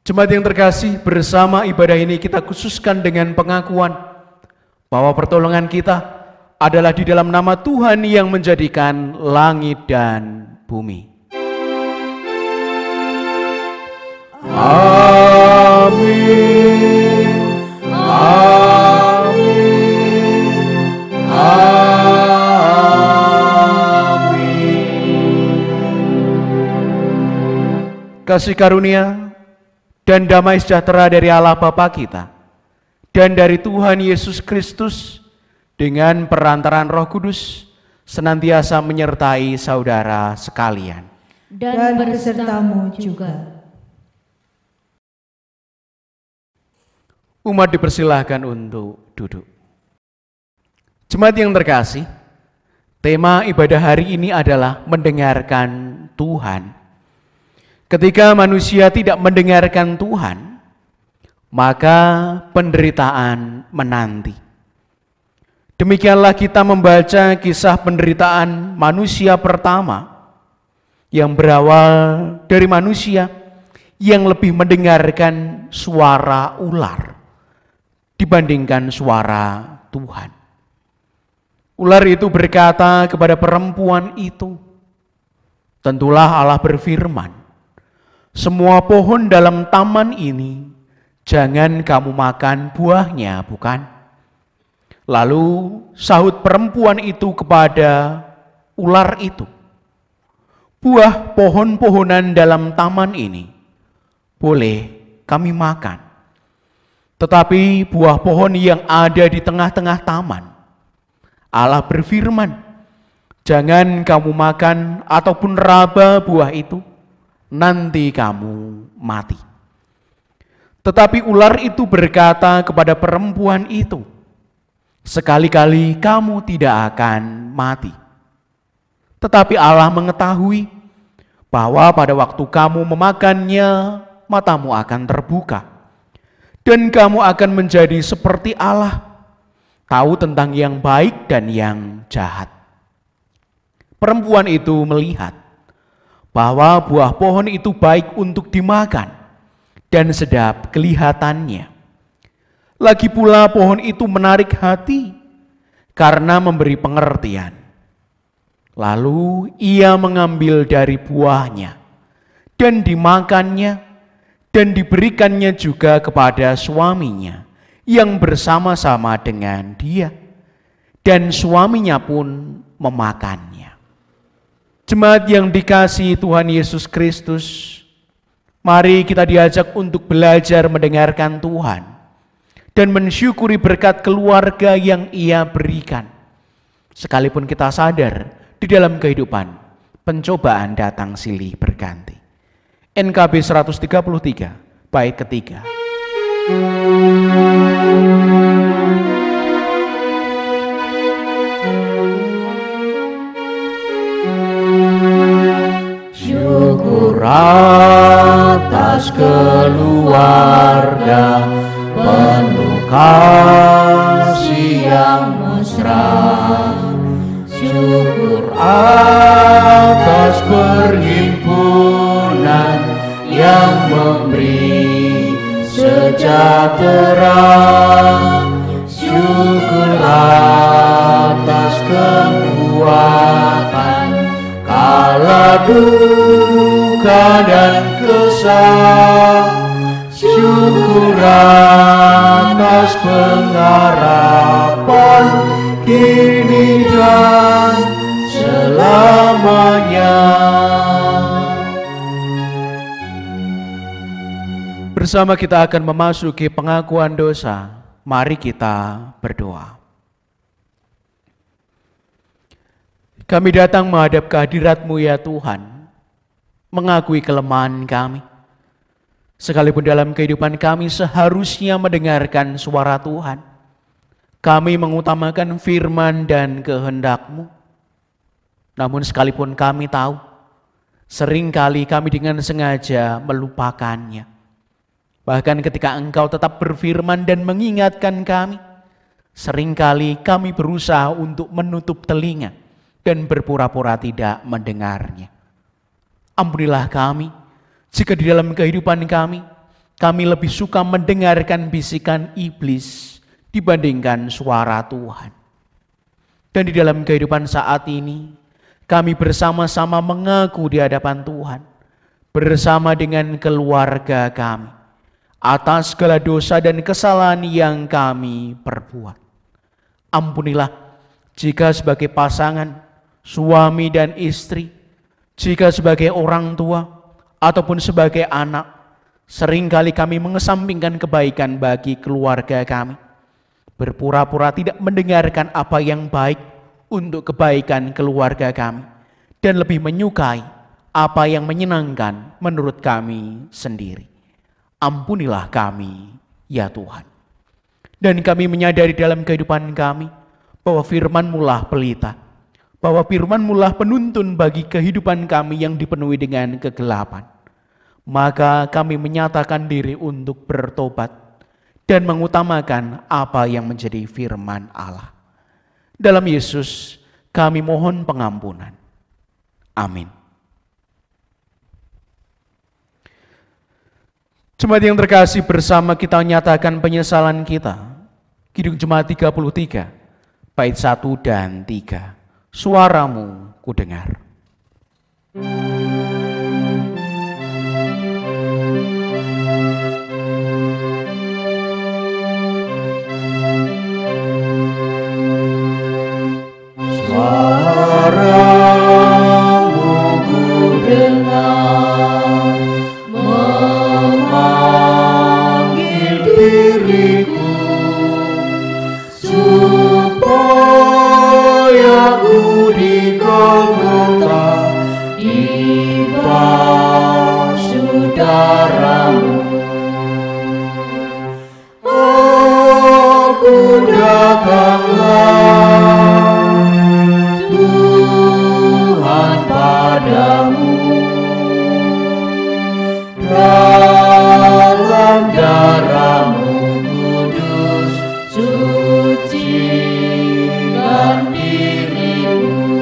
Jemaat yang terkasih, bersama ibadah ini kita khususkan dengan pengakuan bahwa pertolongan kita adalah di dalam nama Tuhan yang menjadikan langit dan bumi. Amin. Amin. Amin. Kasih karunia dan damai sejahtera dari Allah Bapa kita dan dari Tuhan Yesus Kristus dengan perantaraan Roh Kudus senantiasa menyertai saudara sekalian dan bersertamu juga. Umat dipersilahkan untuk duduk. Jemaat yang terkasih, tema ibadah hari ini adalah mendengarkan Tuhan. Ketika manusia tidak mendengarkan Tuhan, maka penderitaan menanti. Demikianlah kita membaca kisah penderitaan manusia pertama yang berawal dari manusia yang lebih mendengarkan suara ular dibandingkan suara Tuhan. Ular itu berkata kepada perempuan itu, "Tentulah Allah berfirman, semua pohon dalam taman ini jangan kamu makan buahnya, bukan?" Lalu sahut perempuan itu kepada ular itu, "Buah pohon-pohonan dalam taman ini boleh kami makan, tetapi buah pohon yang ada di tengah-tengah taman, Allah berfirman, jangan kamu makan ataupun raba buah itu, nanti kamu mati." Tetapi ular itu berkata kepada perempuan itu, "Sekali-kali kamu tidak akan mati. Tetapi Allah mengetahui bahwa pada waktu kamu memakannya, matamu akan terbuka, dan kamu akan menjadi seperti Allah, tahu tentang yang baik dan yang jahat." Perempuan itu melihat bahwa buah pohon itu baik untuk dimakan dan sedap kelihatannya. Lagi pula pohon itu menarik hati karena memberi pengertian. Lalu ia mengambil dari buahnya dan dimakannya dan diberikannya juga kepada suaminya yang bersama-sama dengan dia, dan suaminya pun memakannya. Jemaat yang dikasihi Tuhan Yesus Kristus, mari kita diajak untuk belajar mendengarkan Tuhan dan mensyukuri berkat keluarga yang Ia berikan. Sekalipun kita sadar di dalam kehidupan pencobaan datang silih berganti. NKB 133 bait ketiga. Syukur Atas keluarga penuh kasih yang mesra, syukur atas perhimpunan yang memberi sejahtera, syukur atas kekuatan kala duka dan kesal, syukur atas pengharapan kini dan selamanya. Bersama kita akan memasuki pengakuan dosa. Mari kita berdoa. Kami datang menghadap kehadirat-Mu ya Tuhan, mengakui kelemahan kami. Sekalipun dalam kehidupan kami seharusnya mendengarkan suara Tuhan, kami mengutamakan firman dan kehendak-Mu. Namun sekalipun kami tahu, seringkali kami dengan sengaja melupakannya. Bahkan ketika Engkau tetap berfirman dan mengingatkan kami, seringkali kami berusaha untuk menutup telinga dan berpura-pura tidak mendengarnya. Ampunilah kami, jika di dalam kehidupan kami lebih suka mendengarkan bisikan iblis dibandingkan suara Tuhan. Dan di dalam kehidupan saat ini, kami bersama-sama mengaku di hadapan Tuhan, bersama dengan keluarga kami, atas segala dosa dan kesalahan yang kami perbuat. Ampunilah jika sebagai pasangan, suami dan istri, jika sebagai orang tua, ataupun sebagai anak, seringkali kami mengesampingkan kebaikan bagi keluarga kami, berpura-pura tidak mendengarkan apa yang baik untuk kebaikan keluarga kami, dan lebih menyukai apa yang menyenangkan menurut kami sendiri. Ampunilah kami, ya Tuhan. Dan kami menyadari dalam kehidupan kami bahwa firman-Mu lah pelita, bahwa firman-Mu lah penuntun bagi kehidupan kami yang dipenuhi dengan kegelapan. Maka kami menyatakan diri untuk bertobat dan mengutamakan apa yang menjadi firman Allah. Dalam Yesus kami mohon pengampunan. Amin. Jemaat yang terkasih, bersama kita menyatakan penyesalan kita. Kidung Jemaat 33, bait 1 dan 3. Suara-Mu kudengar. Suara-Mu kudengar, memanggil diriku, supaya ku di Golgota dibasuh darah-Mu. Aku datanglah Tuhan padamu, dalam darah-Mu kudus sucikan diriku.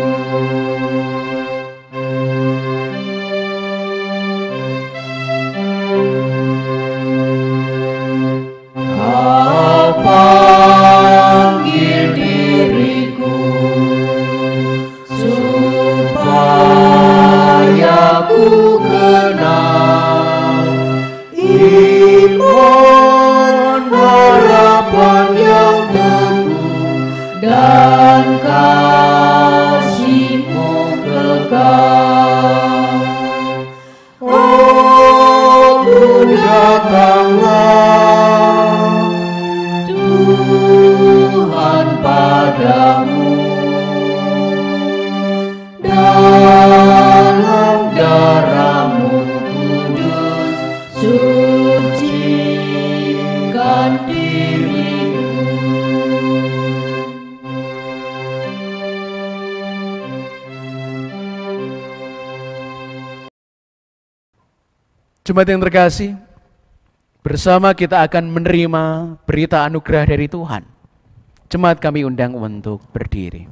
Kau panggil diriku supaya ku kenal iman harapan yang teguh dan kasih-Mu kekal. Aku datanglah Tuhan padamu, dalam darah-Mu kudus, sucikan diriku. Jemaat yang terkasih, bersama kita akan menerima berita anugerah dari Tuhan. Jemaat kami undang untuk berdiri.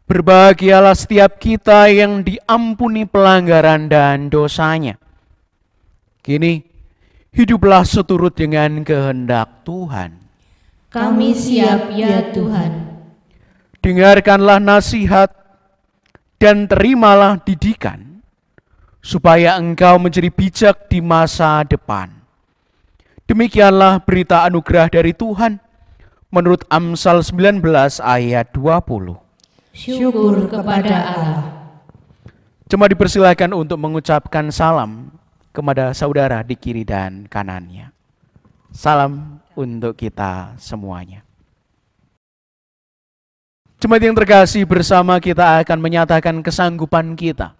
Berbahagialah setiap kita yang diampuni pelanggaran dan dosanya. Kini, hiduplah seturut dengan kehendak Tuhan. Kami siap ya Tuhan. Dengarkanlah nasihat dan terimalah didikan, supaya engkau menjadi bijak di masa depan. Demikianlah berita anugerah dari Tuhan menurut Amsal 19 ayat 20. Syukur kepada Allah. Jemaat dipersilakan untuk mengucapkan salam kepada saudara di kiri dan kanannya. Salam untuk kita semuanya. Jemaat yang terkasih, bersama kita akan menyatakan kesanggupan kita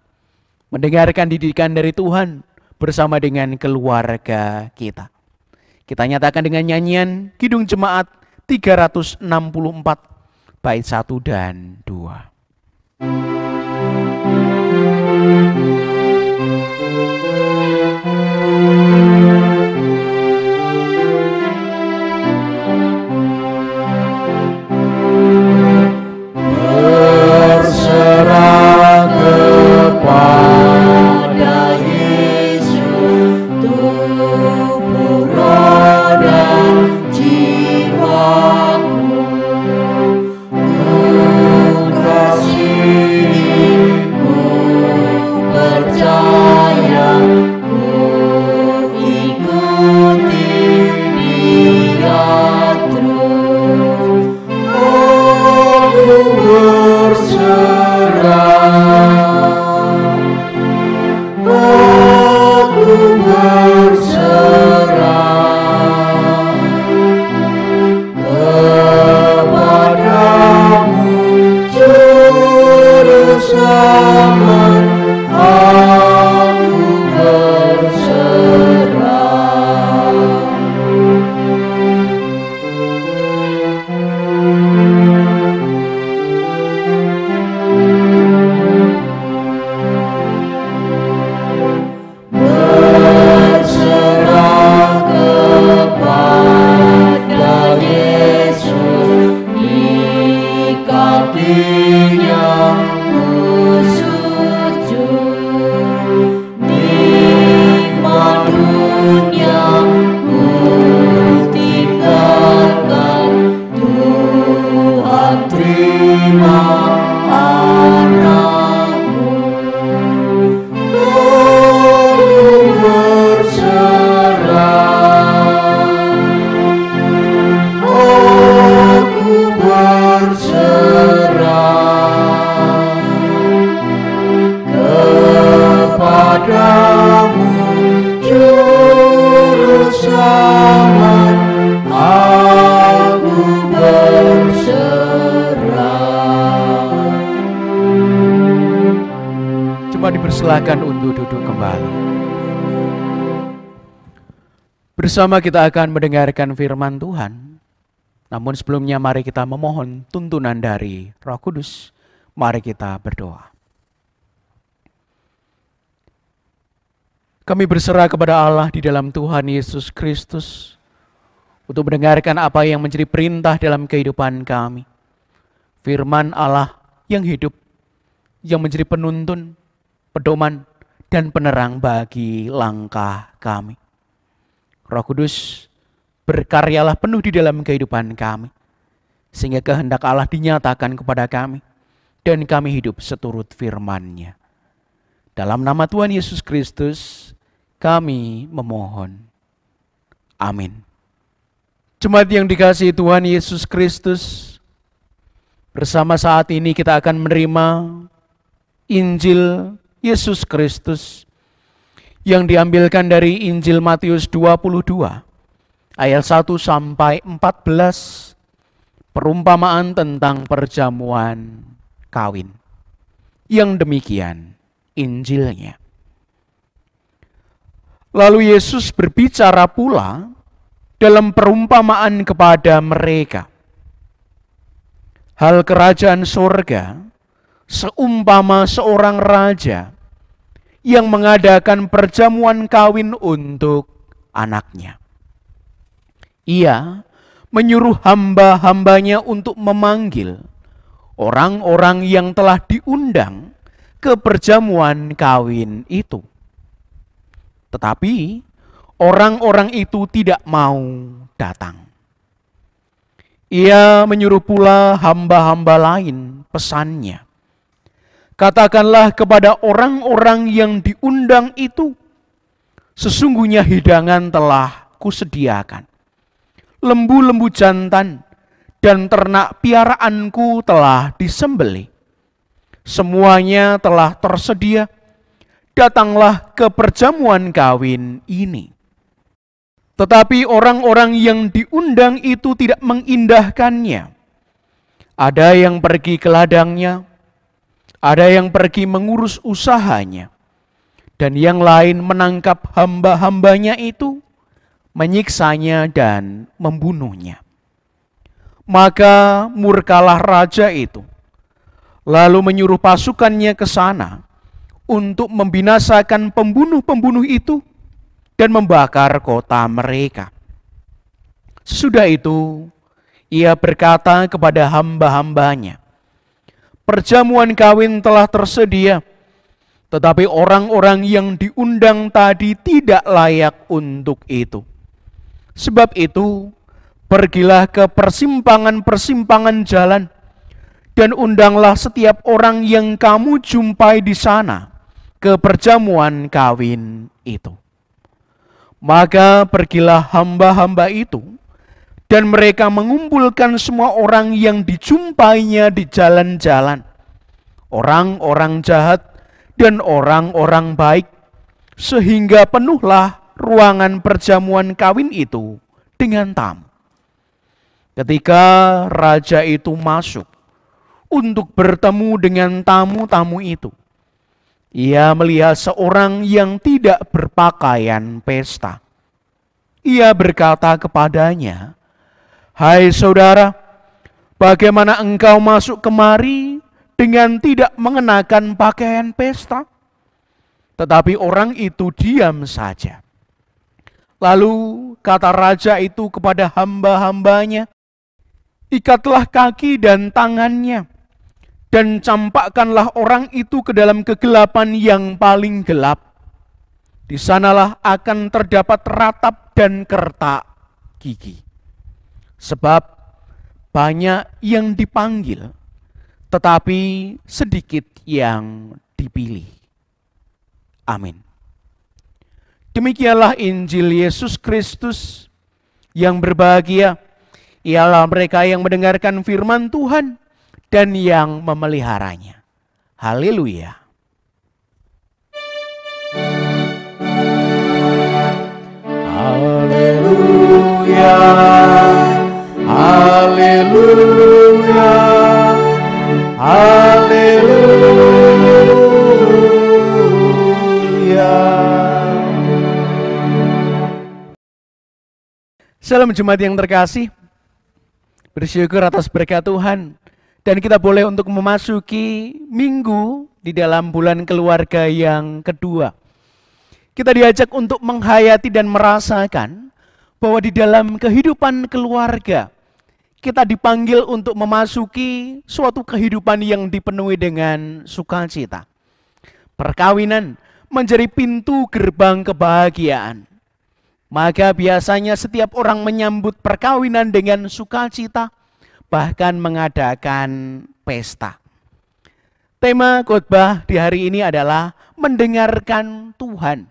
mendengarkan didikan dari Tuhan bersama dengan keluarga kita. Kita nyatakan dengan nyanyian Kidung Jemaat 364 bait 1 dan 2. Berserah kepada Yesus, tubuh, roh, dan jiwaku. Ku kasihi, ku percaya, ku ikuti Dia terus. Aku berserah kepadamu, Juru Selamat. Aku berserah. Berserah kepada Yesus, di kakinya ku sujud, nikmat dunia ku tinggalkan. Tuhan terima anakmu. Aku berserah kepadamu, Juru Selamat. Aku berserah. Cuma dipersilakan untuk duduk kembali. Bersama kita akan mendengarkan firman Tuhan. Namun sebelumnya mari kita memohon tuntunan dari Roh Kudus. Mari kita berdoa. Kami berserah kepada Allah di dalam Tuhan Yesus Kristus untuk mendengarkan apa yang menjadi perintah dalam kehidupan kami. Firman Allah yang hidup, yang menjadi penuntun, pedoman, dan penerang bagi langkah kami. Roh Kudus, berkaryalah penuh di dalam kehidupan kami, sehingga kehendak Allah dinyatakan kepada kami, dan kami hidup seturut firman-Nya. Dalam nama Tuhan Yesus Kristus, kami memohon. Amin. Jemaat yang dikasihi Tuhan Yesus Kristus, bersama saat ini kita akan menerima Injil Yesus Kristus yang diambilkan dari Injil Matius 22 ayat 1 sampai 14 perumpamaan tentang perjamuan kawin. Yang demikian Injilnya. Lalu Yesus berbicara pula dalam perumpamaan kepada mereka. Hal kerajaan surga seumpama seorang raja yang mengadakan perjamuan kawin untuk anaknya. Ia menyuruh hamba-hambanya untuk memanggil orang-orang yang telah diundang ke perjamuan kawin itu. Tetapi orang-orang itu tidak mau datang. Ia menyuruh pula hamba-hamba lain, pesannya, katakanlah kepada orang-orang yang diundang itu, sesungguhnya hidangan telah kusediakan. Lembu-lembu jantan dan ternak piaraanku telah disembelih. Semuanya telah tersedia. Datanglah ke perjamuan kawin ini. Tetapi orang-orang yang diundang itu tidak mengindahkannya. Ada yang pergi ke ladangnya, ada yang pergi mengurus usahanya, dan yang lain menangkap hamba-hambanya itu, menyiksanya dan membunuhnya. Maka murkalah raja itu, lalu menyuruh pasukannya ke sana untuk membinasakan pembunuh-pembunuh itu dan membakar kota mereka. Sesudah itu, ia berkata kepada hamba-hambanya, perjamuan kawin telah tersedia, tetapi orang-orang yang diundang tadi tidak layak untuk itu. Sebab itu, pergilah ke persimpangan-persimpangan jalan dan undanglah setiap orang yang kamu jumpai di sana ke perjamuan kawin itu. Maka pergilah hamba-hamba itu, dan mereka mengumpulkan semua orang yang dijumpainya di jalan-jalan, orang-orang jahat dan orang-orang baik, sehingga penuhlah ruangan perjamuan kawin itu dengan tamu. Ketika raja itu masuk untuk bertemu dengan tamu-tamu itu, ia melihat seorang yang tidak berpakaian pesta. Ia berkata kepadanya, hai saudara, bagaimana engkau masuk kemari dengan tidak mengenakan pakaian pesta? Tetapi orang itu diam saja. Lalu kata raja itu kepada hamba-hambanya, ikatlah kaki dan tangannya, dan campakkanlah orang itu ke dalam kegelapan yang paling gelap. Di sanalah akan terdapat ratap dan kertak gigi. Sebab banyak yang dipanggil, tetapi sedikit yang dipilih. Amin. Demikianlah Injil Yesus Kristus. Yang berbahagia ialah mereka yang mendengarkan firman Tuhan dan yang memeliharanya. Haleluya. Haleluya. Haleluya. Haleluya. Salam jemaat yang terkasih. Bersyukur atas berkat Tuhan. Dan kita boleh untuk memasuki minggu di dalam bulan keluarga yang kedua. Kita diajak untuk menghayati dan merasakan bahwa di dalam kehidupan keluarga, kita dipanggil untuk memasuki suatu kehidupan yang dipenuhi dengan sukacita. Perkawinan menjadi pintu gerbang kebahagiaan. Maka biasanya setiap orang menyambut perkawinan dengan sukacita, bahkan mengadakan pesta. Tema khotbah di hari ini adalah mendengarkan Tuhan.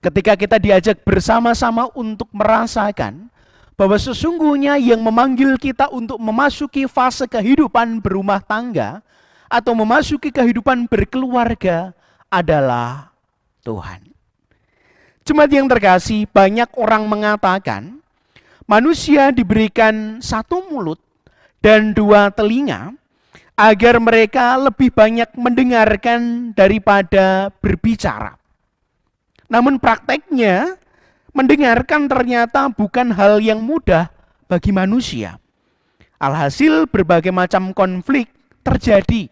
Ketika kita diajak bersama-sama untuk merasakan bahwa sesungguhnya yang memanggil kita untuk memasuki fase kehidupan berumah tangga atau memasuki kehidupan berkeluarga adalah Tuhan. Jemaat yang terkasih, banyak orang mengatakan manusia diberikan satu mulut dan 2 telinga, agar mereka lebih banyak mendengarkan daripada berbicara. Namun prakteknya, mendengarkan ternyata bukan hal yang mudah bagi manusia. Alhasil berbagai macam konflik terjadi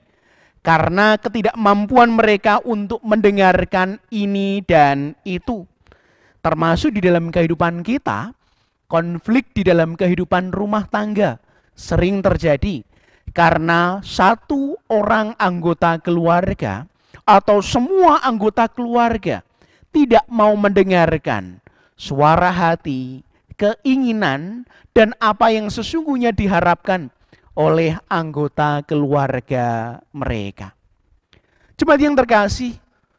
karena ketidakmampuan mereka untuk mendengarkan ini dan itu. Termasuk di dalam kehidupan kita, konflik di dalam kehidupan rumah tangga sering terjadi karena satu orang anggota keluarga atau semua anggota keluarga tidak mau mendengarkan suara hati, keinginan, dan apa yang sesungguhnya diharapkan oleh anggota keluarga mereka. Jemaat yang terkasih,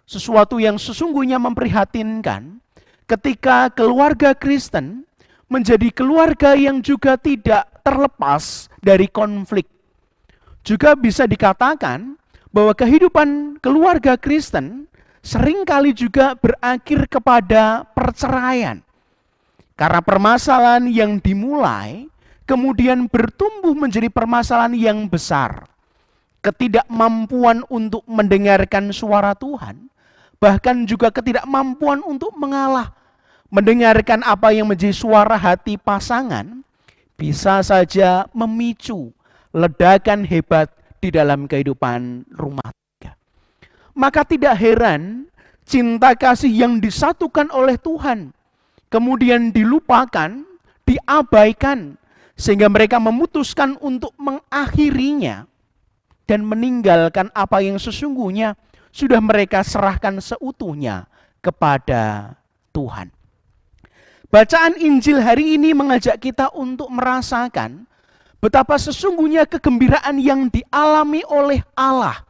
sesuatu yang sesungguhnya memprihatinkan ketika keluarga Kristen menjadi keluarga yang juga tidak terlepas dari konflik. Juga bisa dikatakan bahwa kehidupan keluarga Kristen seringkali juga berakhir kepada perceraian. Karena permasalahan yang dimulai kemudian bertumbuh menjadi permasalahan yang besar. Ketidakmampuan untuk mendengarkan suara Tuhan, bahkan juga ketidakmampuan untuk mengalah, mendengarkan apa yang menjadi suara hati pasangan, bisa saja memicu ledakan hebat di dalam kehidupan rumah tangga. Maka tidak heran cinta kasih yang disatukan oleh Tuhan kemudian dilupakan, diabaikan, sehingga mereka memutuskan untuk mengakhirinya dan meninggalkan apa yang sesungguhnya sudah mereka serahkan seutuhnya kepada Tuhan. Bacaan Injil hari ini mengajak kita untuk merasakan betapa sesungguhnya kegembiraan yang dialami oleh Allah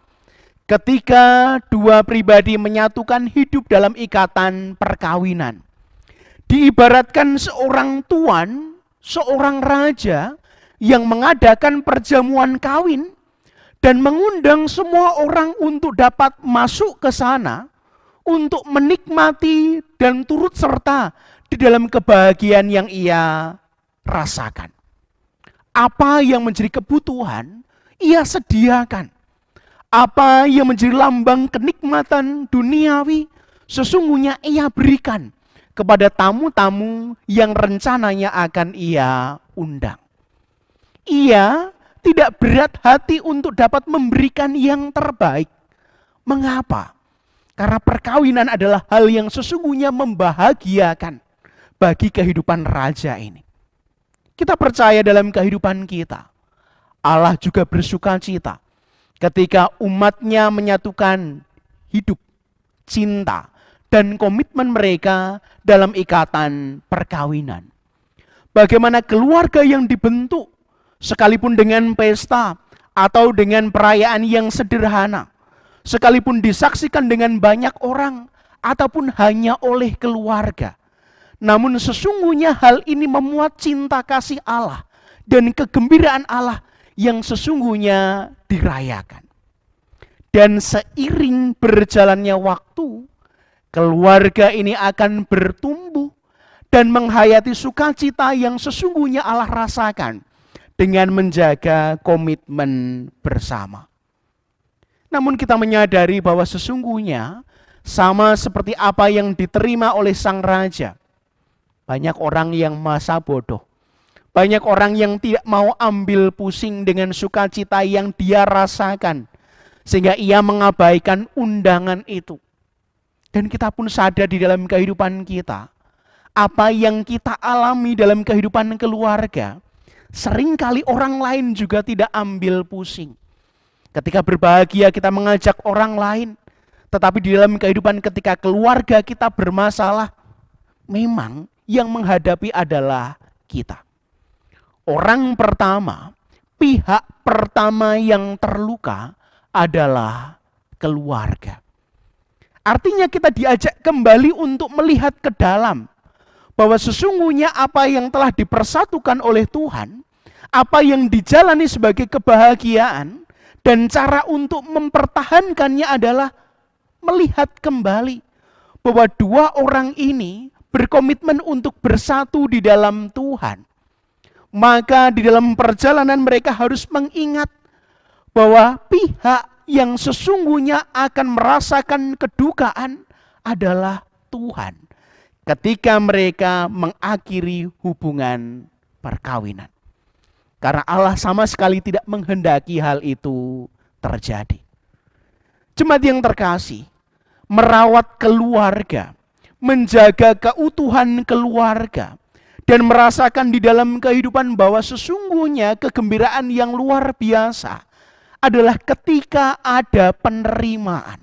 ketika dua pribadi menyatukan hidup dalam ikatan perkawinan. Diibaratkan seorang tuan, seorang raja yang mengadakan perjamuan kawin dan mengundang semua orang untuk dapat masuk ke sana untuk menikmati dan turut serta di dalam kebahagiaan yang ia rasakan. Apa yang menjadi kebutuhan, ia sediakan. Apa yang menjadi lambang kenikmatan duniawi, sesungguhnya ia berikan kepada tamu-tamu yang rencananya akan ia undang. Ia tidak berat hati untuk dapat memberikan yang terbaik. Mengapa? Karena perkawinan adalah hal yang sesungguhnya membahagiakan bagi kehidupan raja ini. Kita percaya dalam kehidupan kita, Allah juga bersuka cita ketika umatnya menyatukan hidup, cinta, dan komitmen mereka dalam ikatan perkawinan. Bagaimana keluarga yang dibentuk, sekalipun dengan pesta atau dengan perayaan yang sederhana, sekalipun disaksikan dengan banyak orang ataupun hanya oleh keluarga, namun sesungguhnya hal ini memuat cinta kasih Allah dan kegembiraan Allah yang sesungguhnya dirayakan. Dan seiring berjalannya waktu, keluarga ini akan bertumbuh dan menghayati sukacita yang sesungguhnya Allah rasakan dengan menjaga komitmen bersama. Namun kita menyadari bahwa sesungguhnya sama seperti apa yang diterima oleh sang raja, banyak orang yang masa bodoh. Banyak orang yang tidak mau ambil pusing dengan sukacita yang dia rasakan, sehingga ia mengabaikan undangan itu. Dan kita pun sadar di dalam kehidupan kita, apa yang kita alami dalam kehidupan keluarga, seringkali orang lain juga tidak ambil pusing. Ketika berbahagia kita mengajak orang lain, tetapi di dalam kehidupan ketika keluarga kita bermasalah, memang yang menghadapi adalah kita. Orang pertama, pihak pertama yang terluka adalah keluarga. Artinya kita diajak kembali untuk melihat ke dalam, bahwa sesungguhnya apa yang telah dipersatukan oleh Tuhan, apa yang dijalani sebagai kebahagiaan, dan cara untuk mempertahankannya adalah melihat kembali bahwa dua orang ini berkomitmen untuk bersatu di dalam Tuhan. Maka di dalam perjalanan mereka harus mengingat bahwa pihak yang sesungguhnya akan merasakan kedukaan adalah Tuhan ketika mereka mengakhiri hubungan perkawinan. Karena Allah sama sekali tidak menghendaki hal itu terjadi. Jemaat yang terkasih, merawat keluarga, menjaga keutuhan keluarga, dan merasakan di dalam kehidupan bahwa sesungguhnya kegembiraan yang luar biasa adalah ketika ada penerimaan.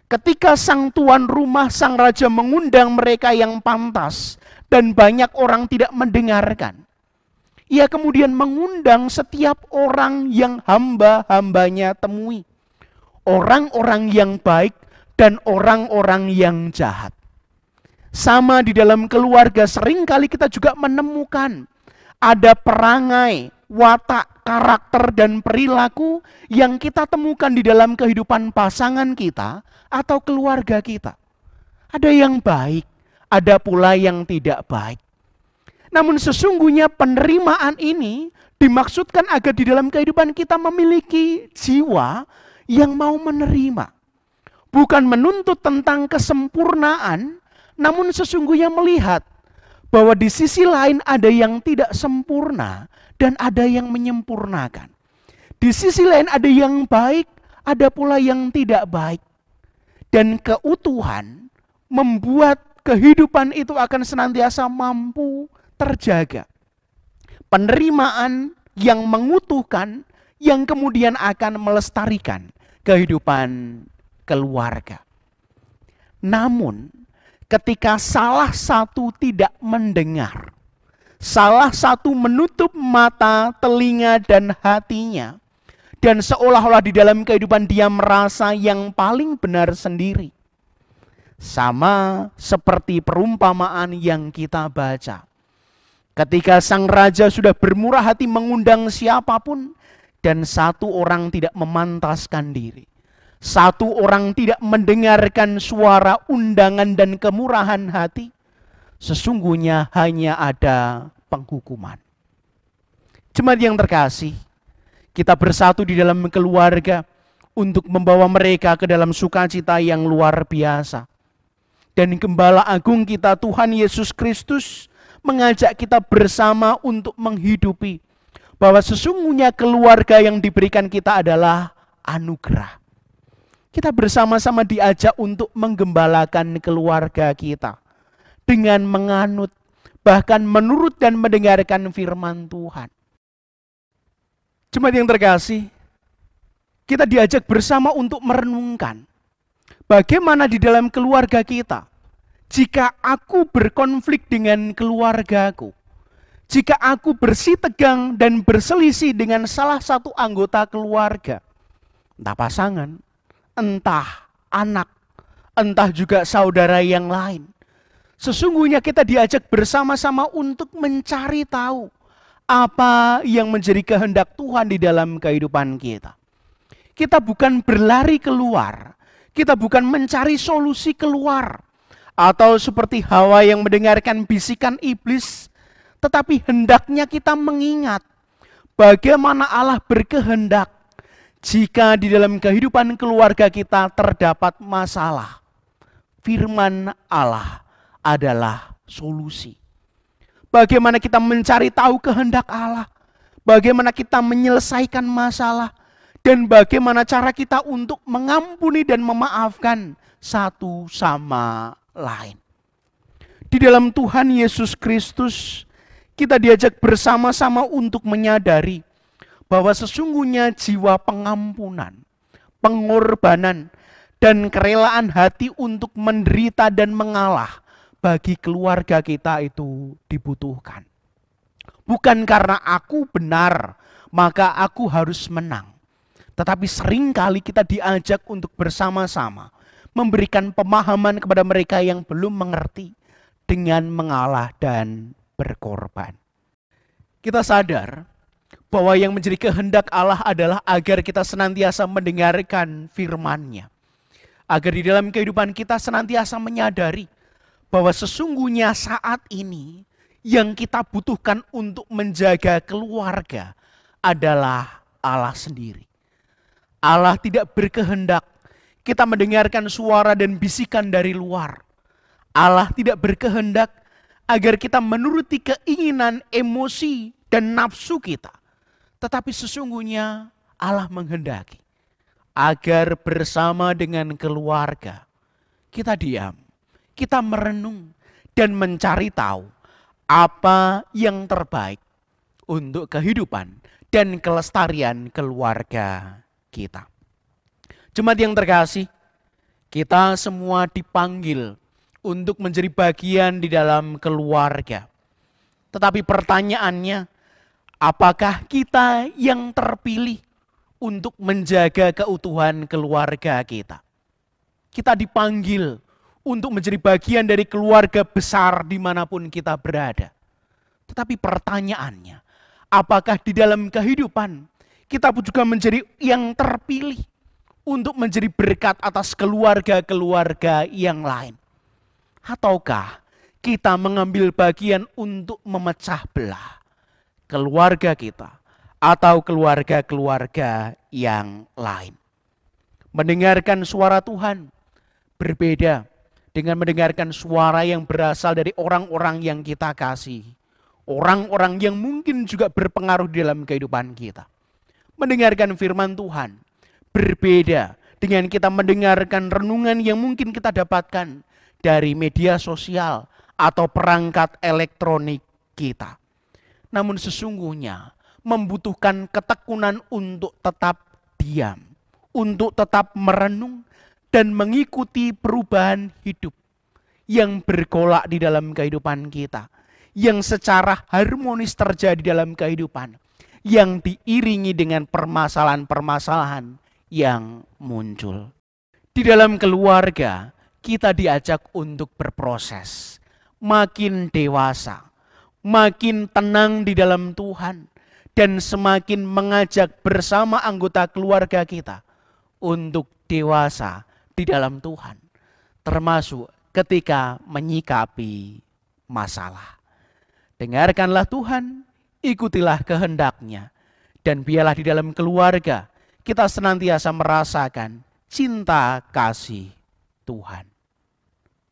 Ketika sang tuan rumah, sang raja mengundang mereka yang pantas dan banyak orang tidak mendengarkan, ia kemudian mengundang setiap orang yang hamba-hambanya temui. Orang-orang yang baik dan orang-orang yang jahat. Sama di dalam keluarga, seringkali kita juga menemukan ada perangai, watak, karakter, dan perilaku yang kita temukan di dalam kehidupan pasangan kita atau keluarga kita. Ada yang baik, ada pula yang tidak baik. Namun sesungguhnya penerimaan ini dimaksudkan agar di dalam kehidupan kita memiliki jiwa yang mau menerima. Bukan menuntut tentang kesempurnaan, namun sesungguhnya melihat bahwa di sisi lain ada yang tidak sempurna dan ada yang menyempurnakan. Di sisi lain ada yang baik, ada pula yang tidak baik. Dan keutuhan membuat kehidupan itu akan senantiasa mampu terjaga. Penerimaan yang mengutuhkan yang kemudian akan melestarikan kehidupan keluarga. Namun ketika salah satu tidak mendengar, salah satu menutup mata, telinga, dan hatinya, dan seolah-olah di dalam kehidupan dia merasa yang paling benar sendiri. Sama seperti perumpamaan yang kita baca. Ketika sang raja sudah bermurah hati mengundang siapapun, dan satu orang tidak memantaskan diri. Satu orang tidak mendengarkan suara undangan dan kemurahan hati, sesungguhnya hanya ada penghukuman. Jemaat yang terkasih, kita bersatu di dalam keluarga untuk membawa mereka ke dalam sukacita yang luar biasa. Dan Gembala Agung kita Tuhan Yesus Kristus mengajak kita bersama untuk menghidupi bahwa sesungguhnya keluarga yang diberikan kita adalah anugerah. Kita bersama-sama diajak untuk menggembalakan keluarga kita dengan menganut, bahkan menurut dan mendengarkan firman Tuhan. Jemaat yang terkasih, kita diajak bersama untuk merenungkan bagaimana di dalam keluarga kita, jika aku berkonflik dengan keluargaku, jika aku bersitegang dan berselisih dengan salah satu anggota keluarga, entah pasangan, entah anak, entah juga saudara yang lain. Sesungguhnya kita diajak bersama-sama untuk mencari tahu apa yang menjadi kehendak Tuhan di dalam kehidupan kita. Kita bukan berlari keluar, kita bukan mencari solusi keluar, atau seperti Hawa yang mendengarkan bisikan iblis, tetapi hendaknya kita mengingat bagaimana Allah berkehendak jika di dalam kehidupan keluarga kita terdapat masalah. Firman Allah adalah solusi. Bagaimana kita mencari tahu kehendak Allah, bagaimana kita menyelesaikan masalah, dan bagaimana cara kita untuk mengampuni dan memaafkan satu sama lain. Di dalam Tuhan Yesus Kristus, kita diajak bersama-sama untuk menyadari bahwa sesungguhnya jiwa pengampunan, pengorbanan, dan kerelaan hati untuk menderita dan mengalah bagi keluarga kita itu dibutuhkan. Bukan karena aku benar, maka aku harus menang. Tetapi seringkali kita diajak untuk bersama-sama memberikan pemahaman kepada mereka yang belum mengerti dengan mengalah dan berkorban. Kita sadar bahwa yang menjadi kehendak Allah adalah agar kita senantiasa mendengarkan firman-Nya. Agar di dalam kehidupan kita senantiasa menyadari bahwa sesungguhnya saat ini Yang kita butuhkan untuk menjaga keluarga adalah Allah sendiri. Allah tidak berkehendak kita mendengarkan suara dan bisikan dari luar. Allah tidak berkehendak agar kita menuruti keinginan, emosi, dan nafsu kita. Tetapi sesungguhnya Allah menghendaki agar bersama dengan keluarga kita diam, kita merenung dan mencari tahu apa yang terbaik untuk kehidupan dan kelestarian keluarga kita. Jemaat yang terkasih, kita semua dipanggil untuk menjadi bagian di dalam keluarga. Tetapi pertanyaannya, apakah kita yang terpilih untuk menjaga keutuhan keluarga kita? Kita dipanggil untuk menjadi bagian dari keluarga besar dimanapun kita berada. Tetapi pertanyaannya, apakah di dalam kehidupan kita juga menjadi yang terpilih untuk menjadi berkat atas keluarga-keluarga yang lain? Ataukah kita mengambil bagian untuk memecah belah keluarga kita atau keluarga-keluarga yang lain? Mendengarkan suara Tuhan berbeda dengan mendengarkan suara yang berasal dari orang-orang yang kita kasih. Orang-orang yang mungkin juga berpengaruh di dalam kehidupan kita. Mendengarkan firman Tuhan berbeda dengan kita mendengarkan renungan yang mungkin kita dapatkan dari media sosial atau perangkat elektronik kita. Namun sesungguhnya membutuhkan ketekunan untuk tetap diam, untuk tetap merenung dan mengikuti perubahan hidup yang bergolak di dalam kehidupan kita, yang secara harmonis terjadi dalam kehidupan, yang diiringi dengan permasalahan-permasalahan yang muncul. Di dalam keluarga, kita diajak untuk berproses, makin dewasa, makin tenang di dalam Tuhan, dan semakin mengajak bersama anggota keluarga kita untuk dewasa di dalam Tuhan, termasuk ketika menyikapi masalah. Dengarkanlah Tuhan, ikutilah kehendak-Nya, dan biarlah di dalam keluarga kita senantiasa merasakan cinta kasih Tuhan.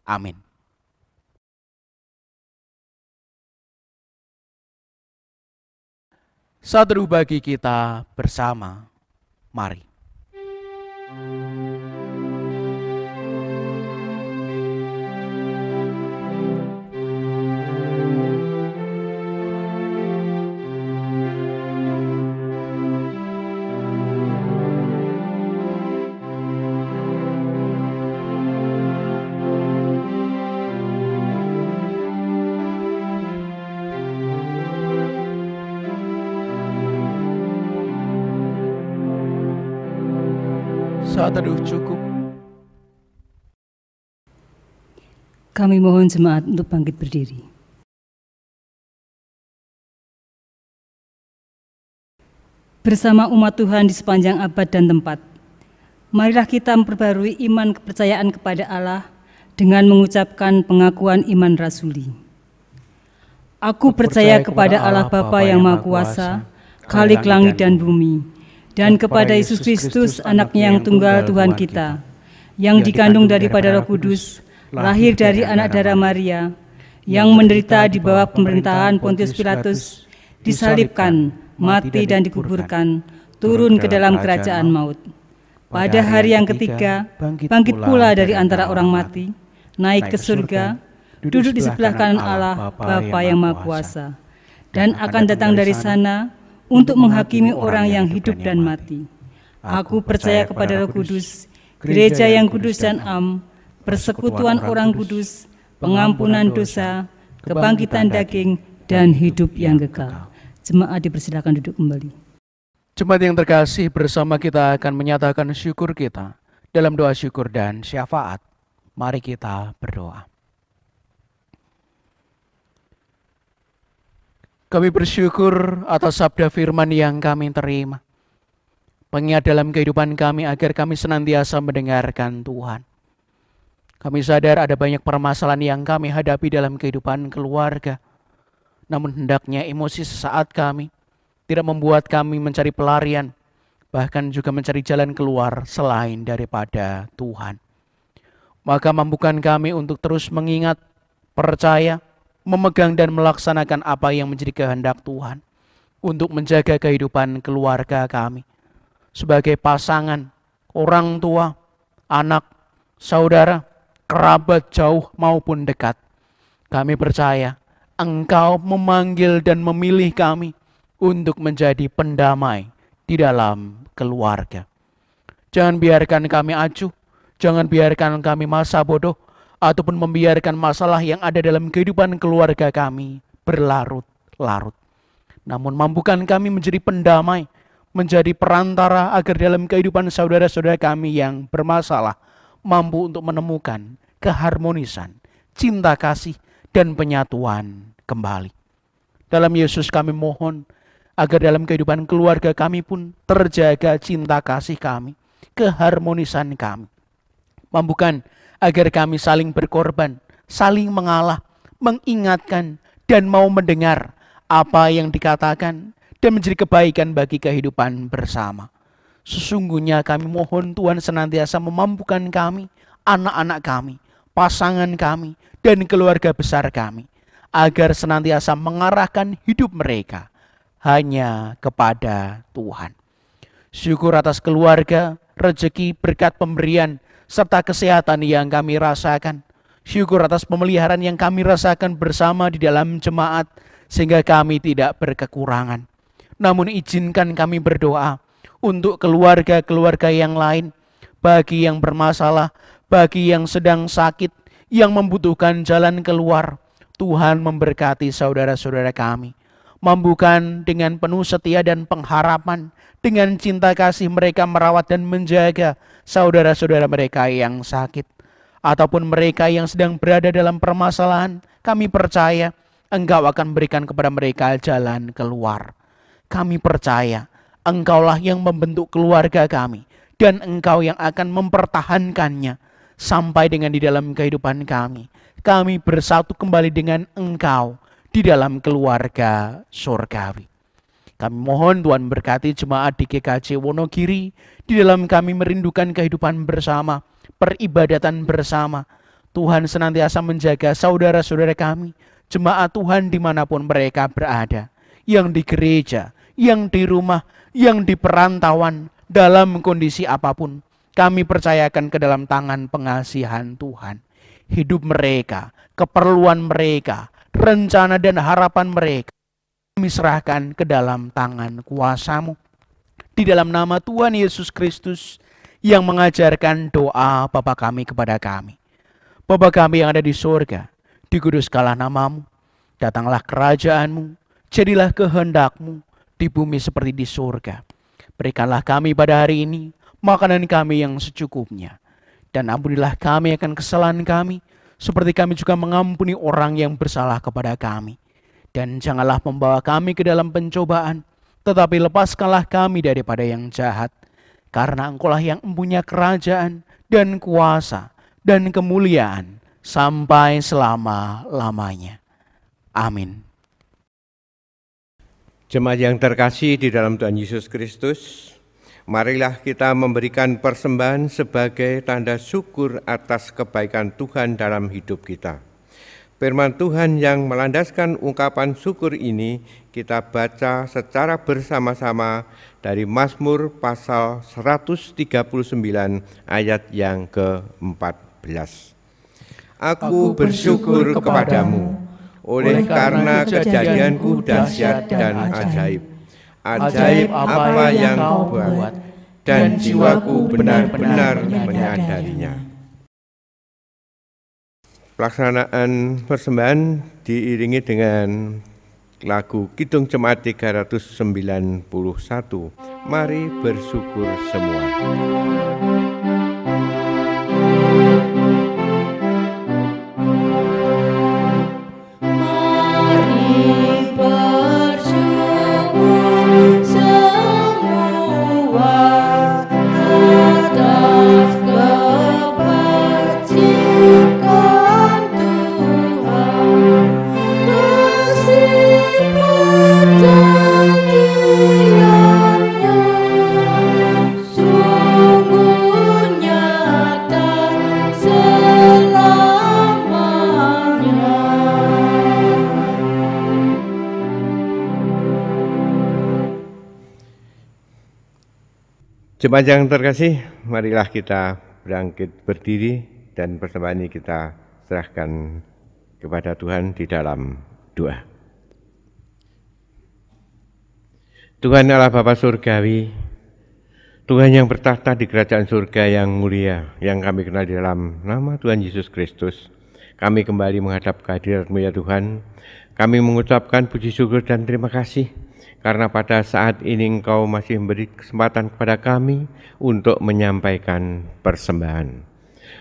Amin. Saat teduh bagi kita bersama, mari. Saat teduh cukup. Kami mohon jemaat untuk bangkit berdiri. Bersama umat Tuhan di sepanjang abad dan tempat, marilah kita memperbarui iman kepercayaan kepada Allah dengan mengucapkan pengakuan iman rasuli. Aku percaya kepada Allah Bapa yang Maha Kuasa, Khalik langit dan bumi, dan kepada Yesus Kristus, anaknya yang tunggal Tuhan kita, yang dikandung daripada Roh Kudus, lahir dari anak darah Maria, yang menderita di bawah pemerintahan Pontius Pilatus, disalibkan, mati dan dikuburkan, turun ke dalam kerajaan maut. Pada hari yang ketiga, bangkit pula dari antara orang mati, naik ke surga, duduk di sebelah kanan Allah, Bapa yang Maha Kuasa, dan akan datang dari sana untuk menghakimi orang yang hidup dan mati. Aku percaya kepada Roh Kudus, gereja yang kudus dan am, persekutuan orang kudus, pengampunan dosa, kebangkitan daging, dan hidup yang kekal. Jemaat dipersilakan duduk kembali. Jemaat yang terkasih, bersama kita akan menyatakan syukur kita dalam doa syukur dan syafaat. Mari kita berdoa. Kami bersyukur atas sabda firman yang kami terima. Pengingat dalam kehidupan kami agar kami senantiasa mendengarkan Tuhan. Kami sadar ada banyak permasalahan yang kami hadapi dalam kehidupan keluarga. Namun hendaknya emosi sesaat kami tidak membuat kami mencari pelarian, bahkan juga mencari jalan keluar selain daripada Tuhan. Maka mampukan kami untuk terus mengingat, percaya, memegang dan melaksanakan apa yang menjadi kehendak Tuhan untuk menjaga kehidupan keluarga kami sebagai pasangan, orang tua, anak, saudara, kerabat jauh maupun dekat. Kami percaya Engkau memanggil dan memilih kami untuk menjadi pendamai di dalam keluarga. Jangan biarkan kami acuh, jangan biarkan kami masa bodoh, ataupun membiarkan masalah yang ada dalam kehidupan keluarga kami berlarut-larut. Namun mampukan kami menjadi pendamai, menjadi perantara agar dalam kehidupan saudara-saudara kami yang bermasalah mampu untuk menemukan keharmonisan, cinta kasih, dan penyatuan kembali. Dalam Yesus kami mohon agar dalam kehidupan keluarga kami pun terjaga cinta kasih kami, keharmonisan kami. Mampukan agar kami saling berkorban, saling mengalah, mengingatkan, dan mau mendengar apa yang dikatakan dan menjadi kebaikan bagi kehidupan bersama. Sesungguhnya kami mohon Tuhan senantiasa memampukan kami, anak-anak kami, pasangan kami, dan keluarga besar kami, agar senantiasa mengarahkan hidup mereka hanya kepada Tuhan. Syukur atas keluarga, rezeki, berkat pemberian, serta kesehatan yang kami rasakan. Syukur atas pemeliharaan yang kami rasakan bersama di dalam jemaat, sehingga kami tidak berkekurangan. Namun izinkan kami berdoa untuk keluarga-keluarga yang lain, bagi yang bermasalah, bagi yang sedang sakit, yang membutuhkan jalan keluar. Tuhan memberkati saudara-saudara kami. Mampukan dengan penuh setia dan pengharapan, dengan cinta kasih mereka merawat dan menjaga saudara-saudara mereka yang sakit, ataupun mereka yang sedang berada dalam permasalahan. Kami percaya Engkau akan berikan kepada mereka jalan keluar. Kami percaya Engkaulah yang membentuk keluarga kami, dan Engkau yang akan mempertahankannya sampai dengan di dalam kehidupan kami. Kami bersatu kembali dengan Engkau di dalam keluarga surgawi. Kami mohon Tuhan berkati jemaat di GKJ Wonogiri, di dalam kami merindukan kehidupan bersama, peribadatan bersama. Tuhan senantiasa menjaga saudara-saudara kami, jemaat Tuhan dimanapun mereka berada, yang di gereja, yang di rumah, yang di perantauan, dalam kondisi apapun. Kami percayakan ke dalam tangan pengasihan Tuhan. Hidup mereka, keperluan mereka, rencana dan harapan mereka, kami serahkan ke dalam tangan kuasa-Mu. Di dalam nama Tuhan Yesus Kristus yang mengajarkan doa Bapa kami kepada kami. Bapa kami yang ada di surga, dikuduskanlah nama-Mu, datanglah kerajaan-Mu, jadilah kehendak-Mu di bumi seperti di surga. Berikanlah kami pada hari ini makanan kami yang secukupnya, dan ampunilah kami akan kesalahan kami, seperti kami juga mengampuni orang yang bersalah kepada kami. Dan janganlah membawa kami ke dalam pencobaan, tetapi lepaskanlah kami daripada yang jahat. Karena Engkaulah yang mempunyai kerajaan dan kuasa dan kemuliaan sampai selama-lamanya. Amin. Jemaat yang terkasih di dalam Tuhan Yesus Kristus, marilah kita memberikan persembahan sebagai tanda syukur atas kebaikan Tuhan dalam hidup kita. Firman Tuhan yang melandaskan ungkapan syukur ini kita baca secara bersama-sama dari Mazmur pasal 139 ayat yang ke-14. Aku bersyukur kepadamu oleh karena kejadianku dahsyat dan ajaib. Ajaib apa yang kau buat, dan jiwaku benar-benar menyadarinya. Pelaksanaan persembahan diiringi dengan lagu Kidung Jemaat 391. Mari bersyukur semua. Kasih Jemaat yang terkasih, marilah kita bangkit berdiri dan persembahan ini kita serahkan kepada Tuhan di dalam doa. Tuhan Allah Bapa Surgawi, Tuhan yang bertahta di kerajaan surga yang mulia, yang kami kenal di dalam nama Tuhan Yesus Kristus, kami kembali menghadap kehadirat-Mu ya Tuhan. Kami mengucapkan puji syukur dan terima kasih karena pada saat ini Engkau masih memberi kesempatan kepada kami untuk menyampaikan persembahan.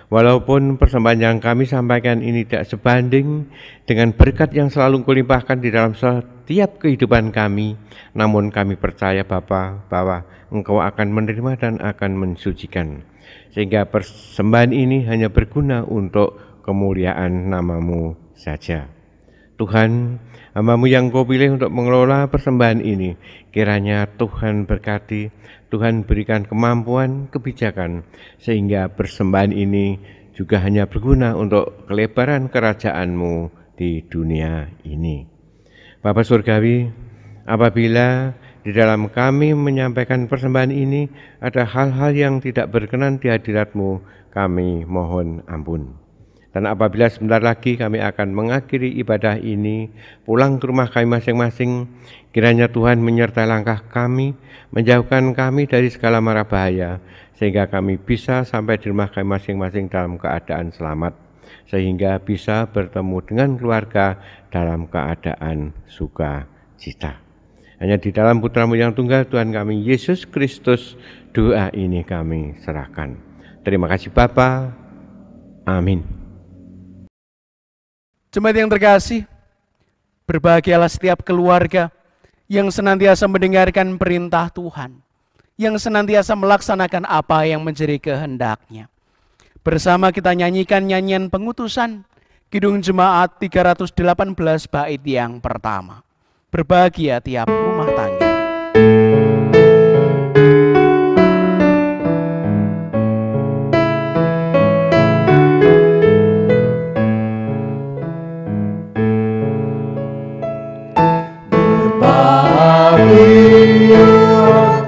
Walaupun persembahan yang kami sampaikan ini tidak sebanding dengan berkat yang selalu Engkau limpahkan di dalam setiap kehidupan kami, namun kami percaya Bapa bahwa Engkau akan menerima dan akan mensucikan. Sehingga persembahan ini hanya berguna untuk kemuliaan nama-Mu saja. Tuhan, hamba-Mu yang Kau pilih untuk mengelola persembahan ini, kiranya Tuhan berkati, Tuhan berikan kemampuan, kebijakan, sehingga persembahan ini juga hanya berguna untuk kelebaran kerajaan-Mu di dunia ini. Bapa Surgawi, apabila di dalam kami menyampaikan persembahan ini ada hal-hal yang tidak berkenan di hadirat-Mu, kami mohon ampun. Dan apabila sebentar lagi kami akan mengakhiri ibadah ini, pulang ke rumah kami masing-masing, kiranya Tuhan menyertai langkah kami, menjauhkan kami dari segala mara bahaya, sehingga kami bisa sampai di rumah kami masing-masing dalam keadaan selamat, sehingga bisa bertemu dengan keluarga dalam keadaan sukacita. Hanya di dalam Putra-Mu yang tunggal, Tuhan kami Yesus Kristus, doa ini kami serahkan. Terima kasih Bapa. Amin. Jemaat yang terkasih, berbahagialah setiap keluarga yang senantiasa mendengarkan perintah Tuhan, yang senantiasa melaksanakan apa yang menjadi kehendak-Nya. Bersama kita nyanyikan nyanyian pengutusan, Kidung Jemaat 318 bait yang pertama. Berbahagia tiap rumah tangga.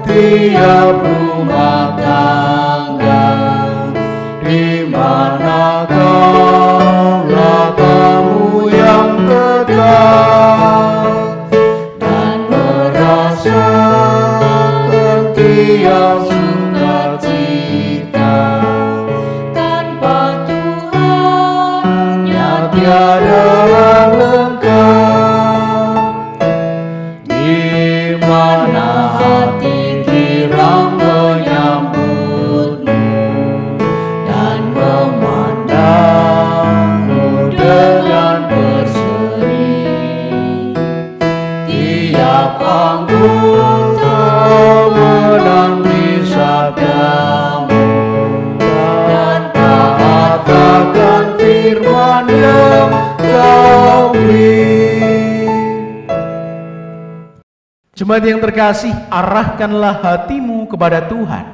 Tiap rumah tangga di mana Kaulah tamu yang tegak dan merasakan tiap sukacita. Tanpa Tuhan tiada yang lengkap, di mana hati girang menyambutmu dan memandangmu dengan berseri. Tiap anggota menanti sabdamu dan taat akan firman yang Kau beri. Jemaat yang terkasih, arahkanlah hatimu kepada Tuhan.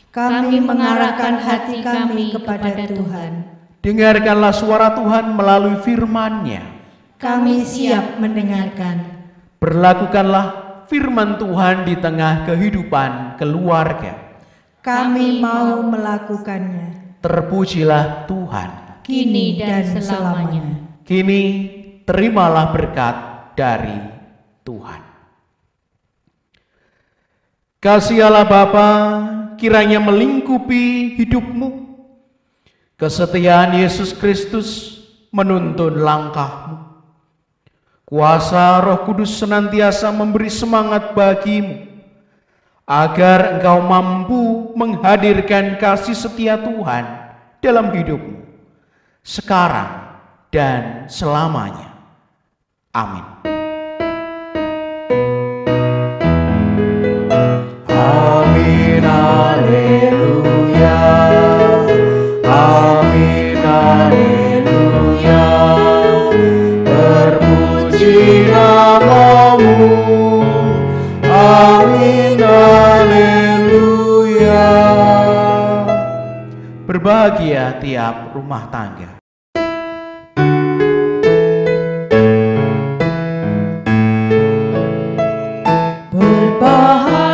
Kami mengarahkan hati kami kepada Tuhan. Dengarkanlah suara Tuhan melalui firman-Nya. Kami siap mendengarkan. Berlakukanlah firman Tuhan di tengah kehidupan keluarga. Kami mau melakukannya. Terpujilah Tuhan. Kini dan selamanya. Kini terimalah berkat dari Tuhan. Kasih Allah Bapa kiranya melingkupi hidupmu. Kesetiaan Yesus Kristus menuntun langkahmu. Kuasa Roh Kudus senantiasa memberi semangat bagimu, agar engkau mampu menghadirkan kasih setia Tuhan dalam hidupmu, sekarang dan selamanya. Amin. Amin, haleluya. Amin, haleluya. Terpuji nama-Mu. Amin, haleluya. Berbahagia tiap rumah tangga. Berbahagia